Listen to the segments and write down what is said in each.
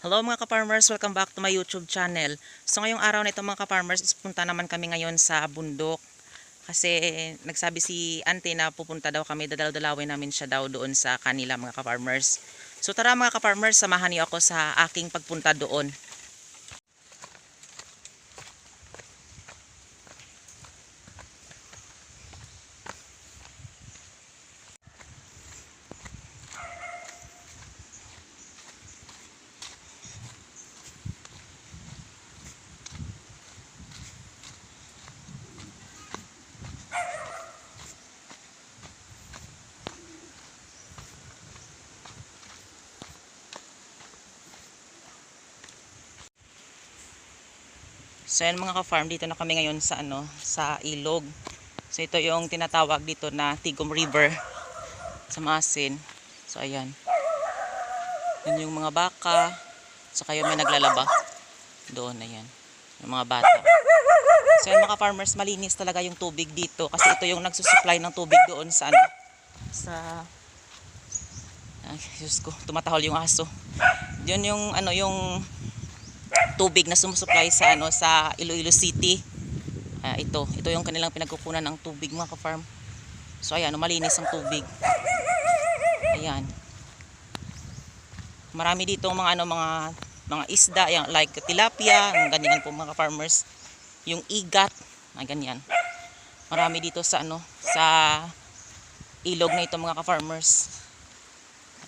Hello mga ka-farmers, welcome back to my YouTube channel. So ngayong araw na ito mga ka-farmers, punta naman kami ngayon sa bundok. Kasi nagsabi si auntie na pupunta daw kami, dadalaw-dalawin namin siya daw doon sa kanila mga ka-farmers. So tara mga ka-farmers, samahan niyo ako sa aking pagpunta doon. So yan mga ka-farm, dito na kami ngayon sa sa ilog. So ito yung tinatawag dito na Tigom River sa Maasin. So ayan. Yun yung mga baka, saka yung may naglalaba. Doon ayan. Yung mga bata. So yan mga farmers, malinis talaga yung tubig dito kasi ito yung nagsusupply ng tubig doon sa ay, Diyos ko, tumatahol yung aso. Yun yung yung tubig na sumusupply sa sa Iloilo City. Ito yung kanilang pinagkukunan ng tubig mga ka-farm. So ayan, malinis ang tubig. Ayan. Marami dito mga mga isda, yung like tilapia, ganyan po mga farmers. Yung igat, ganyan. Marami dito sa sa ilog na ito mga ka-farmers.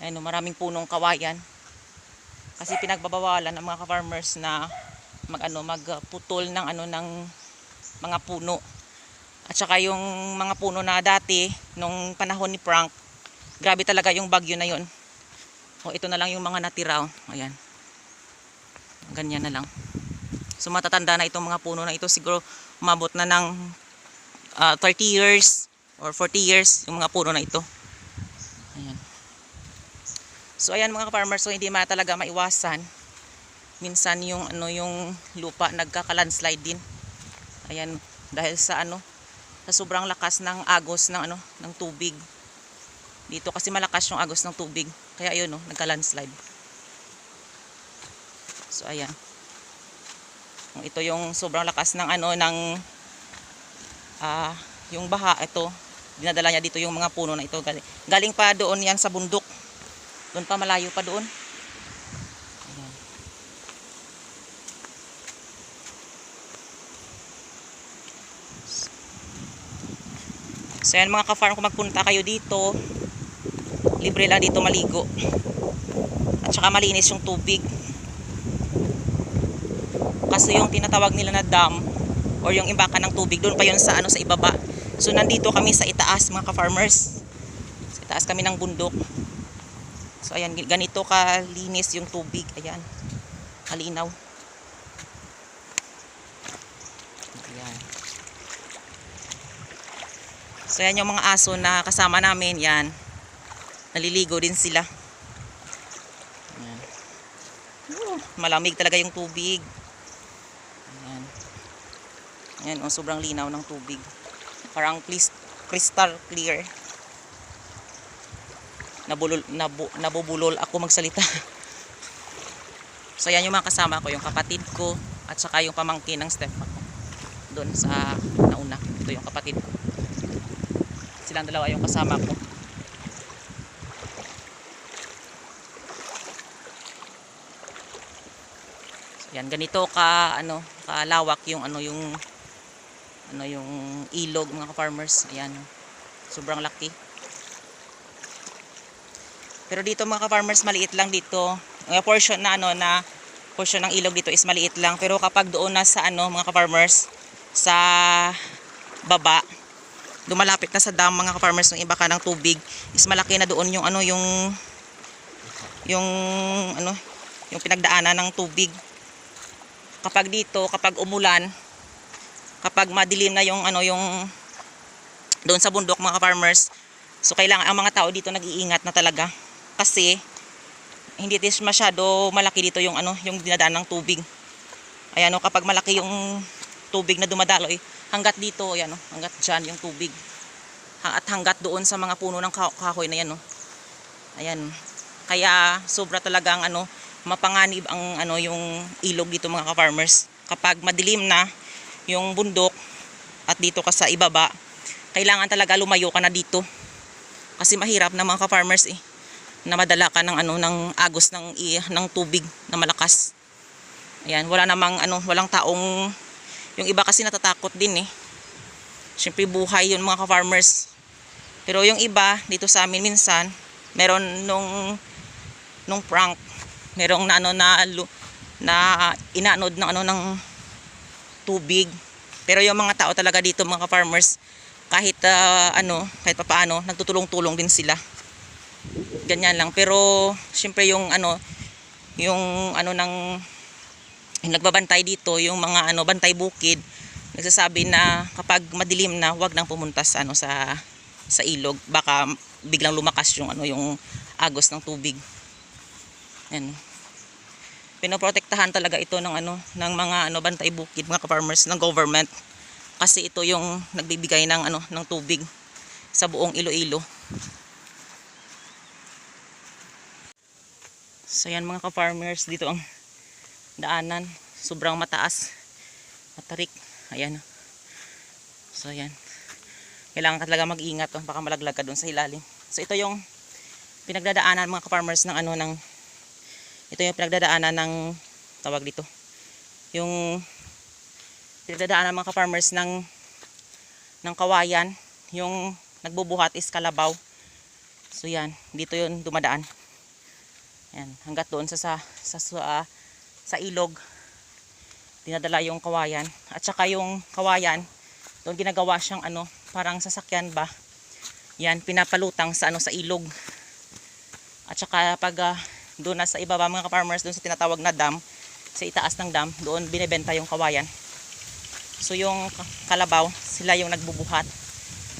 Ayun, maraming punong kawayan. Kasi pinagbabawalan ng mga ka-farmers na magputol ng ng mga puno. At saka yung mga puno na dati nung panahon ni Frank, grabe talaga yung bagyo na yon. O ito na lang yung mga natira. Ayan. Ganyan na lang. So matatanda na itong mga puno na ito, siguro umabot na ng 30 years or 40 years yung mga puno na ito. Ayan. So ayan mga farmers, so hindi talaga maiwasan. Minsan yung yung lupa nagkaka-landslide din. Ayan, dahil sa sa sobrang lakas ng agos ng ng tubig. Dito kasi malakas yung agos ng tubig. Kaya ayun nagka-landslide. So ayan. Ito yung sobrang lakas ng yung baha ito. Dinadala niya dito yung mga puno na ito. Galing pa doon yan sa bundok. Doon pa, malayo pa doon. Ayan. So yan mga ka-farm, kung magpunta kayo dito, libre lang dito maligo. At saka malinis yung tubig. Kasi yung tinatawag nila na dam or yung imbakan ng tubig, doon pa yun sa sa ibaba. So nandito kami sa itaas mga ka-farmers. Sa itaas kami ng bundok. So ayan, ganito kalinis yung tubig. Ayan, kalinaw. Ayan. So ayan yung mga aso na kasama namin. Yan, naliligo din sila. Ayan. Malamig talaga yung tubig. Ayan. Ayan, sobrang linaw ng tubig. Parang crystal clear. Nabubulol ako magsalita. So yan yung mga kasama ko, yung kapatid ko at saka yung pamangkin ng step ko doon sa nauna. Ito yung kapatid ko, silang dalawa yung kasama ko. So yan, ganito kalawak yung yung ilog mga farmers. Ayan, sobrang laki. Pero dito mga ka-farmers, maliit lang dito. Ang portion na portion ng ilog dito is maliit lang. Pero kapag doon na sa mga ka-farmers, sa baba, dumalapit na sa dam mga ka-farmers, ng iba ka ng tubig, is malaki na doon yung yung pinagdaanan ng tubig. Kapag dito, kapag umulan, kapag madilim na yung doon sa bundok mga ka-farmers, so kailangan ang mga tao dito nag-iingat na talaga. Kasi hindi masyado malaki dito yung yung dinadaan ng tubig. Ayan kapag malaki yung tubig na dumadaloy, hanggat dito, ayan hanggat diyan yung tubig. At hanggat doon sa mga puno ng kahoy na yan Ayan. Kaya sobra talagang mapanganib ang ano yung ilog dito mga ka-farmers. Kapag madilim na yung bundok at dito ka sa ibaba, kailangan talaga lumayo ka na dito. Kasi mahirap na mga ka-farmers na madala ka ng ano ng agos ng tubig na malakas. Ayan, wala namang ano, walang taong, yung iba kasi natatakot din Siyempre buhay yun mga ka-farmers. Pero yung iba dito sa amin minsan, meron nung prank, merong na ano na inanod ng ano ng tubig. Pero yung mga tao talaga dito mga ka-farmers, kahit kahit papaano nagtutulong-tulong din sila. Ganyan lang. Pero syempre yung yung nagbabantay dito, yung mga bantay bukid, nagsasabi na kapag madilim na, huwag nang pumunta sa sa ilog, baka biglang lumakas yung yung agos ng tubig. Yan. Pinoprotektahan talaga ito ng ng mga bantay bukid mga ka-farmers ng government, kasi ito yung nagbibigay ng ng tubig sa buong Iloilo. So yan mga ka-farmers, dito ang daanan, sobrang mataas, matarik. Ayan. So yan, kailangan ka talaga mag-ingat baka malaglag ka dun sa ilalim. So ito yung pinagdadaanan mga ka-farmers ng ito yung pinagdadaanan ng tawag dito, yung pinagdadaanan mga ka-farmers ng kawayan, yung nagbubuhat is kalabaw. So yan, dito yun dumadaan. Yan, hanggat doon sa ilog dinadala yung kawayan. At saka yung kawayan doon ginagawa siyang parang sasakyan ba. Yan, pinapalutang sa sa ilog. At saka pag doon na sa ibaba mga ka-farmers, doon sa tinatawag na dam, sa itaas ng dam, doon binebenta yung kawayan. So yung kalabaw, sila yung nagbubuhat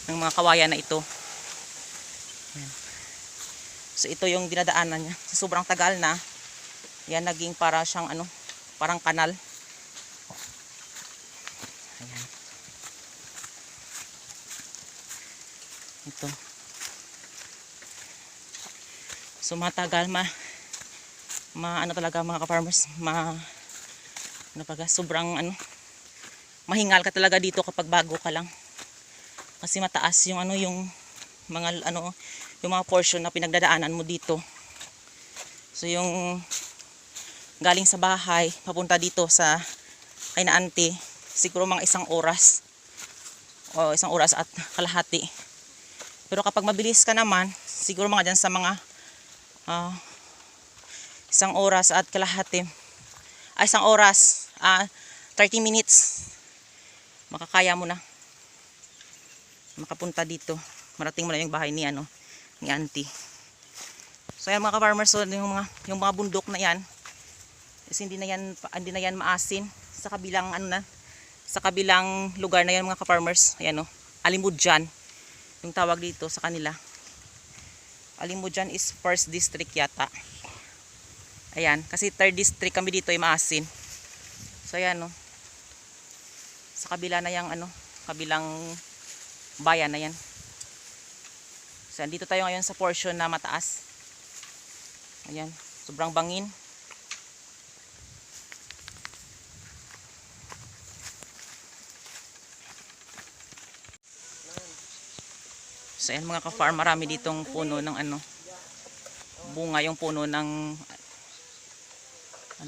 ng mga kawayan na ito. Yan. So ito yung dinadaanan niya. Sa sobrang tagal na, yan naging para siyang parang kanal. Ayan. Ito. So matagal talaga mga ka-farmers, sobrang mahingal ka talaga dito kapag bago ka lang. Kasi mataas yung yung mga yung mga portion na pinagdadaanan mo dito. So yung galing sa bahay papunta dito sa kay na auntie, siguro mga 1 oras o 1 oras at kalahati. Pero kapag mabilis ka naman, siguro mga dyan sa mga 1 oras at kalahati, 1 oras 30 minutes makakaya mo na makapunta dito. Marating mo na yung bahay ni ni auntie. So yan mga ka-farmers, so yung mga bundok na yan is hindi na yan maasin sa kabilang sa kabilang lugar na yan mga ka-farmers. Ayan Alimudjan yung tawag dito sa kanila. Alimudjan is 1st district yata. Ayan, kasi 3rd district kami dito ay maasin. So ayan sa kabila na yang kabilang bayan na yan. So, dito tayo ngayon sa portion na mataas. Ayan, sobrang bangin. So, ayan mga ka-farm, marami ditong puno ng bunga, yung puno ng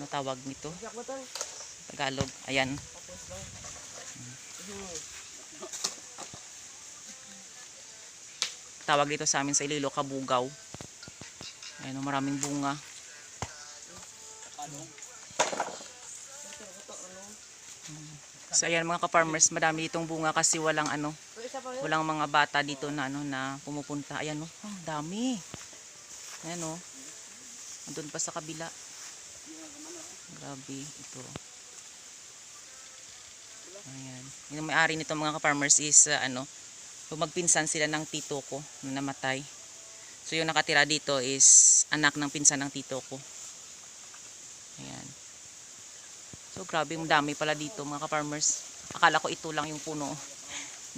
tawag nito? Tagalog. Ayan. Tawag dito sa amin sa Iloilo, kabugaw. Ayan, maraming bunga. So ayan mga ka-farmers, madami ditong bunga kasi walang walang mga bata dito na na pumupunta. Ayan dami. Ayan andun pa sa kabila. Grabe ito. Ayan. Yung may-ari nito mga ka-farmers is magpinsan sila ng tito ko na namatay. So yung nakatira dito is anak ng pinsan ng tito ko. Ayan. So grabe, madami pala dito mga ka-farmers. Akala ko ito lang yung puno.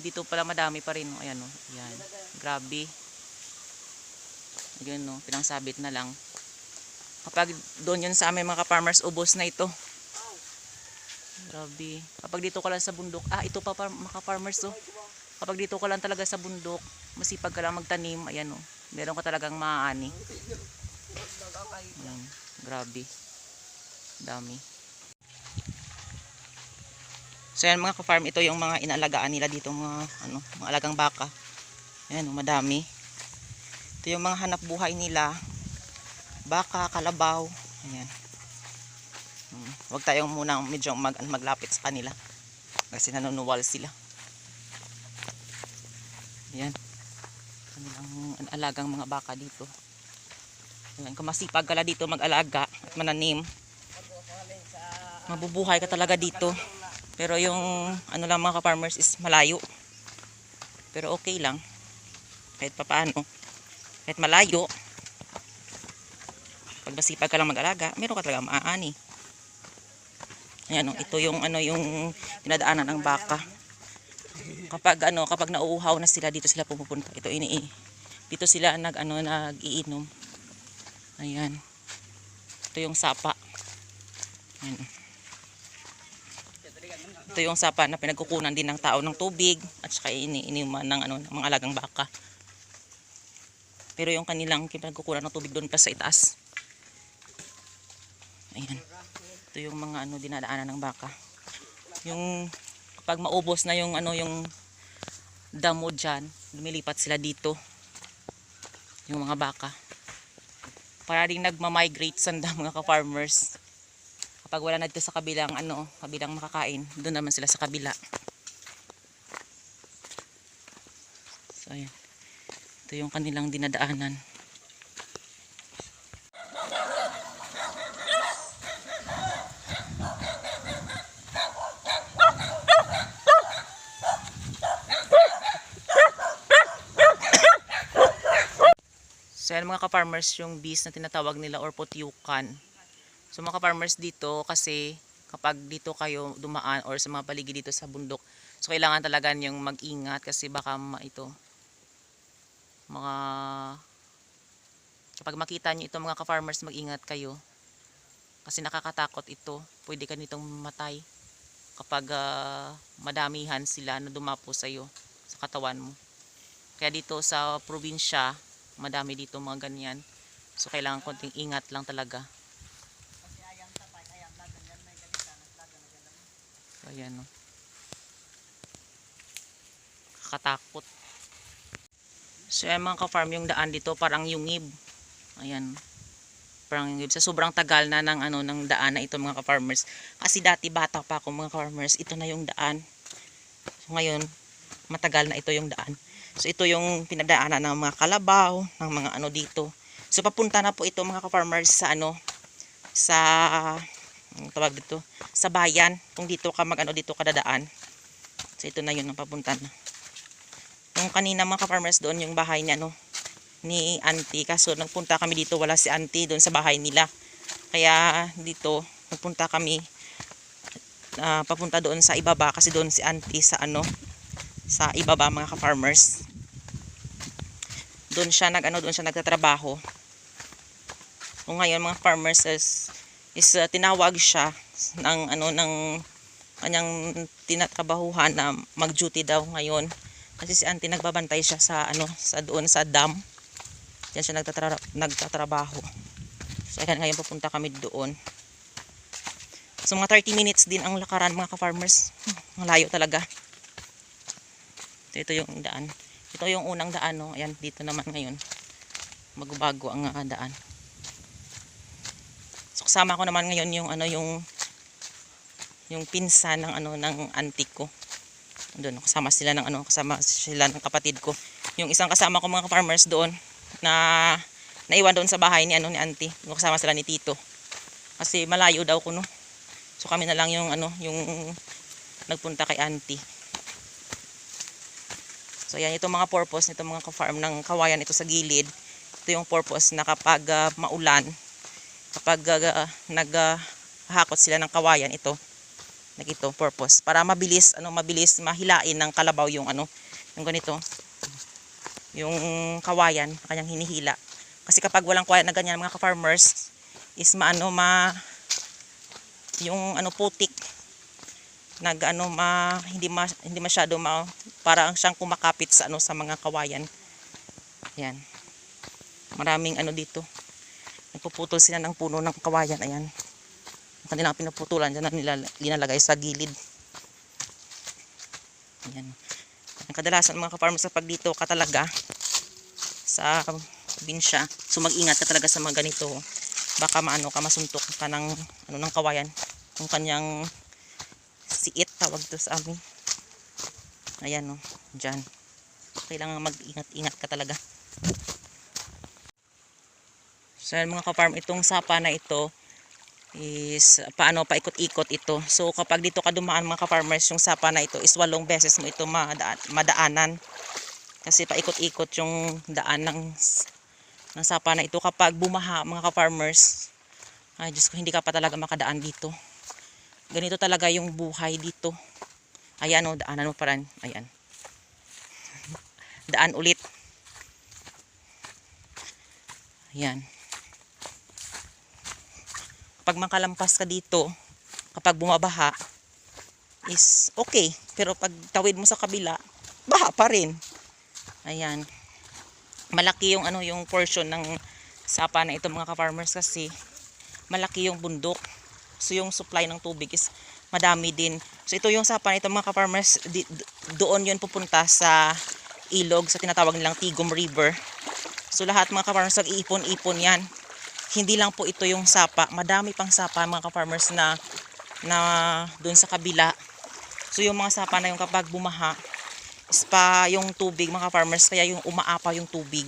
Dito pala madami pa rin. Ayan Ayan. Grabe. Ayun pinangsabit na lang. Kapag doon yun sa amin mga ka-farmers, ubos na ito. Grabe. Kapag dito ka lang sa bundok, ito pa mga ka-farmers oh. Kapag dito ka lang talaga sa bundok, masipag ka lang magtanim, ayan oh. Meron ka talagang maaani. Ayan, grabe. Dami. So yan mga ka-farm, ito yung mga inaalagaan nila dito, mga alagang baka. Ayan oh, madami. Ito yung mga hanap buhay nila. Baka, kalabaw. Ayan. Huwag tayong muna medyo maglapit sa kanila. Kasi nanunuwal sila. Ayan. Kanilang alagang mga baka dito. Ayan. Kung masipag ka dito mag-alaga at mananim, mabubuhay ka talaga dito. Pero yung ano lang mga ka-farmers is malayo. Pero okay lang. Kahit papaano. Kahit malayo. Pag masipag ka lang mag-alaga, meron ka talaga maaani. Ayan, ito yung yung dinadaanan ng baka. Kapag nauuhaw na sila, dito sila pumupunta. Dito sila nag-iinom. Ayan. Ito yung sapa. Ayan. Ito yung sapa na pinagkukunan din ng tao ng tubig at saka iniinuman ng ng mga alagang baka. Pero yung kanilang pinagkukunan ng tubig doon pa sa itaas. Ayan. Ito yung mga dinadaanan ng baka. Yung kapag maubos na yung yung damo dyan, lumilipat sila dito. Yung mga baka. Para ding nagma-migrate sa mga ka-farmers. Kapag wala na dito sa kabilang kabilang makakain, doon naman sila sa kabila. So ayan. Ito yung kanilang dinadaanan. So yan mga ka-farmers, yung bees na tinatawag nila or putyukan. So mga ka-farmers dito, kasi kapag dito kayo dumaan or sa mga paligid dito sa bundok, so kailangan talaga niyong mag-ingat kasi baka kapag makita niyo ito mga ka-farmers, mag-ingat kayo. Kasi nakakatakot ito, pwede ka nitong matay kapag madamihan sila na dumapo sa iyo, sa katawan mo. Kaya dito sa probinsya, madami dito mga ganyan. So kailangan konting ingat lang talaga. So ayan o. Kakatakot. So ayan mga ka-farm, yung daan dito parang yungib. Ayan. Parang yungib. Sa sobrang tagal na ng daan na ito mga ka-farmers. Kasi dati bata pa ako mga ka-farmers, ito na yung daan. So ngayon, matagal na ito yung daan. So ito yung pinadaanan ng mga kalabaw, ng mga dito. So papunta na po ito mga ka-farmers sa tawag dito, sa bayan. Kung dito ka dito ka dadaan. So ito na yun ang papunta na. Yung kanina mga ka-farmers doon yung bahay niya ni auntie. Kaso nagpunta kami dito, wala si auntie doon sa bahay nila. Kaya dito nagpunta kami papunta doon sa ibaba kasi doon si auntie sa sa ibaba mga ka-farmers. Doon siya nagtatrabaho. So ngayon mga farmers is tinawag siya ng kanyang tinatrabahuhan na mag-duty daw ngayon. Kasi si auntie nagbabantay siya sa doon sa dam. Diyan siya nagtatrabaho. So ngayon papunta kami doon. So mga 30 minutes din ang lakaran mga ka-farmers. Malayo talaga. Ito yung daan. Ito yung unang daan Ayan, dito naman ngayon. Magbago ang daan. So kasama ko naman ngayon yung pinsan ng auntie ko. Doon kasama sila ng kapatid ko. Yung isang kasama ko mga farmers doon na naiwan doon sa bahay ni auntie. Yung kasama sila ni tito. Kasi malayo daw ko So kami na lang yung nagpunta kay auntie. So yan, itong mga purpose nito mga ka-farm ng kawayan ito sa gilid. Ito yung purpose na kapag maulan, kapag naghahakot sila ng kawayan ito purpose para mabilis mahilain ng kalabaw yung ganito. Yung kawayan kanyang hinihila. Kasi kapag walang kawayan na ganyan mga ka-farmers, is yung putik hindi masyado parang siyang kumakapit sa sa mga kawayan. Ayan. Maraming dito. Nagpuputol sila ng puno ng kawayan. Ayan. Ang kanilang pinuputulan dyan na nilalagay sa gilid. Ayan. Ang kadalasan mga ka-farmers kapag dito ka talaga sa binsya, so mag-ingat ka talaga sa mga ganito. Baka masuntok ka ng kawayan. Yung kanyang siit tawag to sa amin. Ayan dyan. Kailangan mag-ingat-ingat ka talaga. So mga ka-farm, itong sapa na ito is paikot-ikot ito. So kapag dito ka dumaan mga ka-farmers, yung sapa na ito is 8 beses mo ito madaanan. Kasi paikot-ikot yung daan ng sapa na ito. Kapag bumaha mga ka-farmers, ay Diyos ko, hindi ka pa talaga makadaan dito. Ganito talaga yung buhay dito. Ayan daanan mo pa rin. Ayan. Daan ulit. Ayan. Pag makalampas ka dito, kapag bumabaha, is okay. Pero pag tawid mo sa kabila, baha pa rin. Ayan. Malaki yung yung portion ng sapa na ito mga ka-farmers kasi malaki yung bundok. So yung supply ng tubig is madami din. So ito yung sapa na ito mga ka-farmers, doon yun pupunta sa ilog sa tinatawag nilang Tigom River. So lahat mga ka-farmers nag-iipon-ipon yan. Hindi lang po ito yung sapa, madami pang sapa mga ka-farmers na doon sa kabila. So yung mga sapa na yung kapag bumaha is pa yung tubig mga ka-farmers, kaya yung umaapaw yung tubig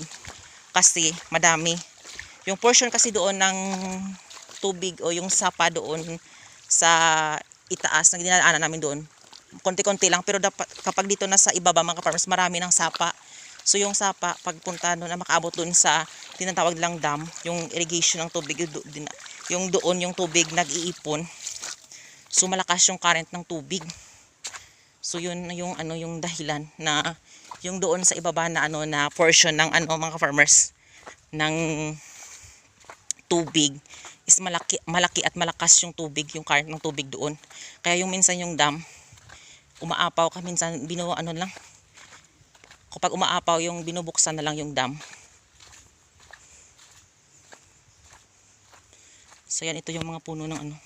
kasi madami. Yung portion kasi doon ng tubig o yung sapa doon sa itaas na dinadaanan namin doon, konti-konti lang, pero dapat kapag dito na sa ibaba mga ka-farmers, marami ng sapa. So yung sapa, pagpunta doon na makaabot doon sa tinatawag nilang dam, yung irrigation ng tubig, yung doon yung tubig nag-iipon. So malakas yung current ng tubig. So yun yung yung dahilan na yung doon sa ibaba na na portion ng mga farmers ng tubig is malaki at malakas yung tubig, yung current ng tubig doon. Kaya yung minsan yung dam umaapaw ka, minsan lang. Kapag umaapaw yung binubuksan na lang yung dam. So yan, ito yung mga puno ng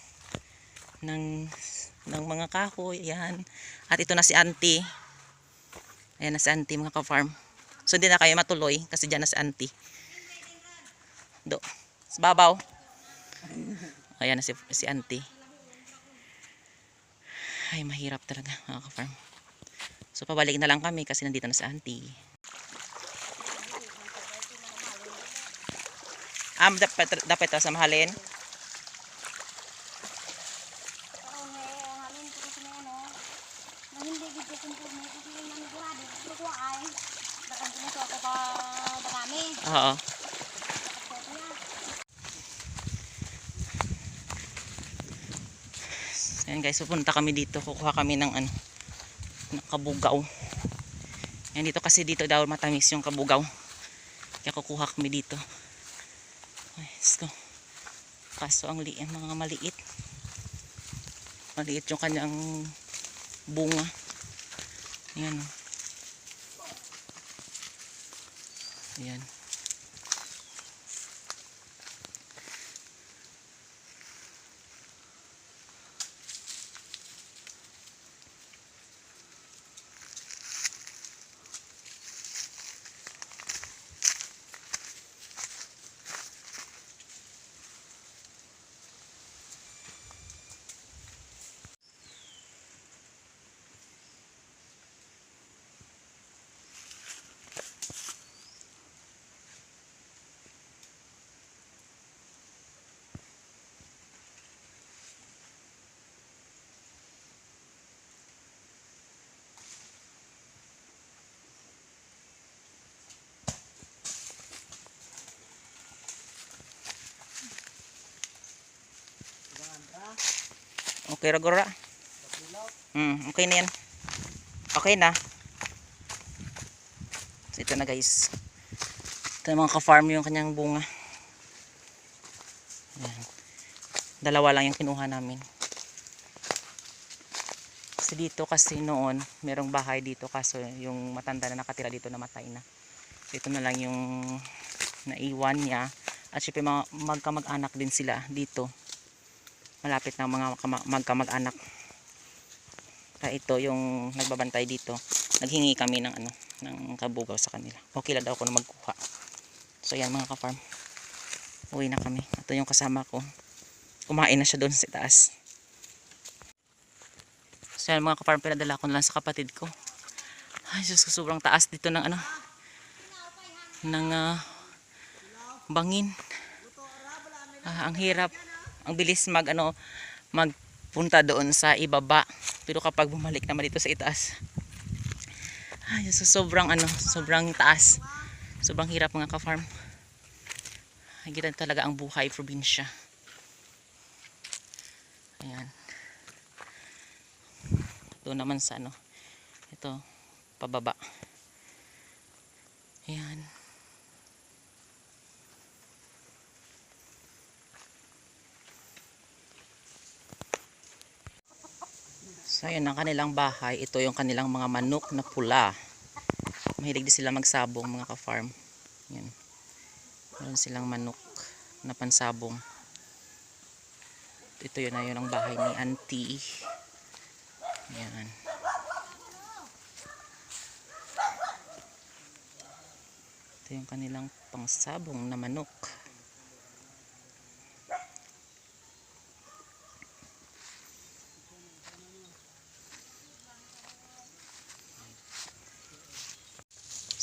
ng mga kahoy. Ayan. At ito na si auntie. Ayan na si auntie mga ka-farm. So hindi na kayo matuloy kasi dyan na si auntie. Sa babaw. Ayan na si auntie. Ay, mahirap talaga mga ka-farm. So pabalik na lang kami kasi nandito na si auntie. Dapat sa mahalin. Oo. Ayan guys, pupunta kami dito. Kukuha kami ng kabugaw. Ayan dito kasi dito daw matamis yung kabugaw. Kaya kukuha kami dito. Ay, let's go. Kaso ang mga maliit. Maliit yung kanyang bunga. Ayan. Ayan. Okay, ragora. Okay na yan. Okay na. So, ito na guys. Ito na mga ka-farm yung kanyang bunga. Ayan. Dalawa lang yung kinuha namin. Kasi dito kasi noon, merong bahay dito kaso yung matanda na nakatira dito namatay na. So ito na lang yung naiwan niya. At syempre magkamag-anak din sila dito. Malapit na mga magkamag-anak. Kaya ito yung nagbabantay dito. Naghingi kami ng ng kabugaw sa kanila. Okay lang daw ako na magkuha. So yan mga ka-farm. Uwi na kami. Ito yung kasama ko. Kumain na siya doon sa taas. So yan mga ka-farm, pinadala ko na lang sa kapatid ko. Ay Diyos ko, sobrang taas dito ng ng bangin. Ang hirap. Ang bilis magpunta doon sa ibaba. Pero kapag bumalik naman dito sa itaas, ay Diyos ko, sobrang taas. Sobrang hirap mga ka-farm. Ay gitan talaga ang buhay probinsya. Ayan. Ito naman sa ito pababa. Ayan. So ayan ang kanilang bahay. Ito yung kanilang mga manok na pula. Mahilig din sila magsabong mga ka-farm. Ayan. Meron silang manok na pansabong. Ito yun na yun ang bahay ni Auntie. Ayan. Ito yung kanilang pangsabong na manok.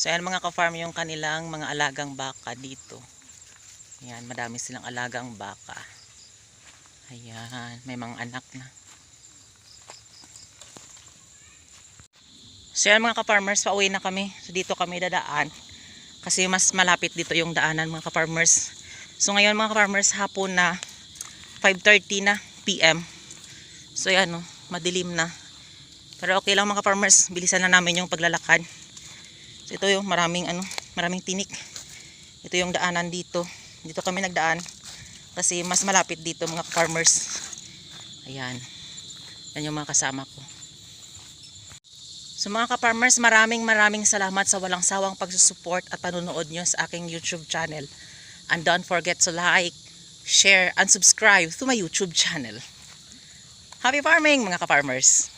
So ayan mga ka-farm yung kanilang mga alagang baka dito. Ayan, madami silang alagang baka. Ayan, may mga anak na. So yan mga ka-farmers, pauwi na kami. So dito kami dadaan. Kasi mas malapit dito yung daanan mga ka-farmers. So ngayon mga ka-farmers, hapon na 5:30 na PM. So yan madilim na. Pero okay lang mga ka-farmers, bilisan na namin yung paglalakad. So ito yung maraming tinik. Ito yung daanan dito. Dito kami nagdaan. Kasi mas malapit dito mga ka-farmers. Ayan. Yan yung mga kasama ko. So mga ka-farmers, maraming salamat sa walang sawang pagsusupport at panunood nyo sa aking YouTube channel. And don't forget to like, share, and subscribe to my YouTube channel. Happy farming mga ka-farmers!